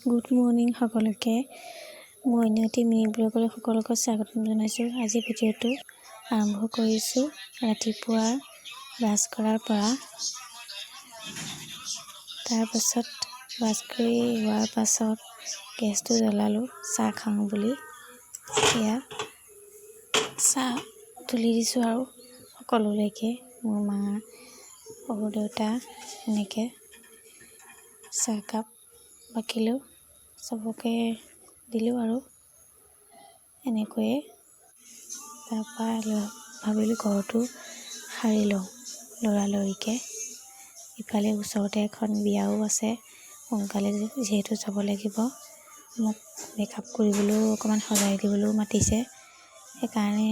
Good morning সকলোকে। মই অন্যটি মিনি ব্লগলৈ সকলোকে স্বাগতম জনাইছোঁ। আজি ভিডিঅ'টো আৰম্ভ কৰিছোঁ ৰাতিপুৱা ব্ৰাছ কৰাৰ পৰা। তাৰপাছত ব্ৰাছ কৰি হোৱাৰ পাছত গেছটো জ্বলালোঁ চাহ খাওঁ বুলি। এয়া চাহ তুলি দিছোঁ আৰু সকলোলৈকে, মোৰ মা, সৰু দেউতা, এনেকৈ চাহকাপ বাকিলেও চবকে দিলোঁ আৰু এনেকৈয়ে। তাৰপৰা ভাবিলোঁ ঘৰটো সাৰি লওঁ লৰালৰিকৈ। ইফালে ওচৰতে এখন বিয়াও আছে, সোনকালে যিহেতু যাব লাগিব। মোক মেকআপ কৰিবলৈও অকণমান সজাই দিবলৈও মাতিছে, সেইকাৰণে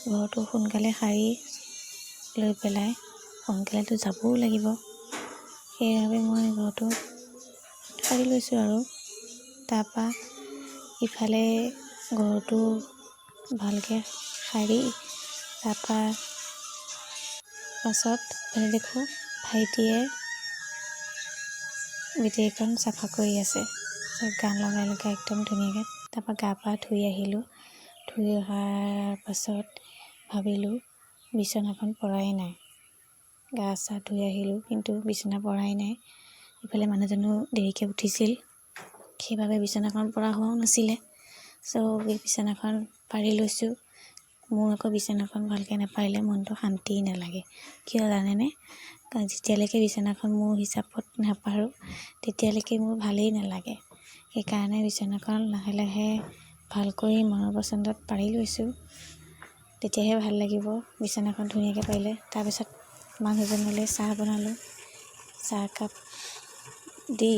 ঘৰটো সোনকালে সাৰি লৈ পেলাই সোনকালেতো যাবও লাগিব। সেইবাবে মই ঘৰটো সাৰি লৈছোঁ আৰু তাৰপৰা ইফালে ঘৰটো ভালকৈ সাৰি তাৰপৰা পাছত দেখোঁ ভাইটিয়ে বেটেৰীখন চাফা কৰি আছে, গান লগাই লগাই একদম ধুনীয়াকৈ। তাৰপৰা গা পা ধুই আহিলোঁ। ধুই অহাৰ পাছত ভাবিলোঁ বিচনাখন পৰাই নাই, গা চা ধুই আহিলোঁ কিন্তু বিচনা পৰাই নাই। ইফালে মানুহজনো দেৰিকৈ উঠিছিল, সেইবাবে বিচনাখন পৰা হোৱাও নাছিলে। এই বিচনাখন পাৰি লৈছোঁ। মোৰ আকৌ বিচনাখন ভালকৈ নাপাৰিলে মনটো শান্তি নালাগে, কিয় জানেনে? কাৰণ যেতিয়ালৈকে বিচনাখন মোৰ হিচাপত নাপাৰোঁ তেতিয়ালৈকে মোৰ ভালেই নালাগে। সেইকাৰণে বিচনাখন লাহে লাহে ভালকৈ মনৰ পচন্দত পাৰি লৈছোঁ, তেতিয়াহে ভাল লাগিব বিচনাখন ধুনীয়াকৈ পাৰিলে। তাৰপিছত মানুহজনলৈ চাহ বনালোঁ। চাহকাপ দি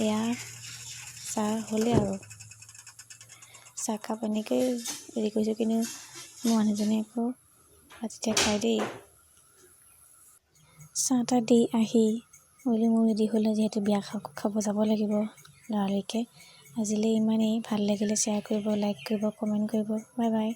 এয়া চাহ হ'লে আৰু চাহকাপ এনেকৈ ৰেডি কৰিছোঁ, কিন্তু মোৰ মানুহজনে আকৌ ৰাতিতে খাই দেই। চাহ তাহ দি আহি বোলো মোৰ ৰেডি হ'লে, যিহেতু বিয়া খাব যাব লাগিব লৰালৰিকৈ। আজিলৈ ইমানেই। ভাল লাগিলে শ্বেয়াৰ কৰিব, লাইক কৰিব, কমেণ্ট কৰিব। Bye bye.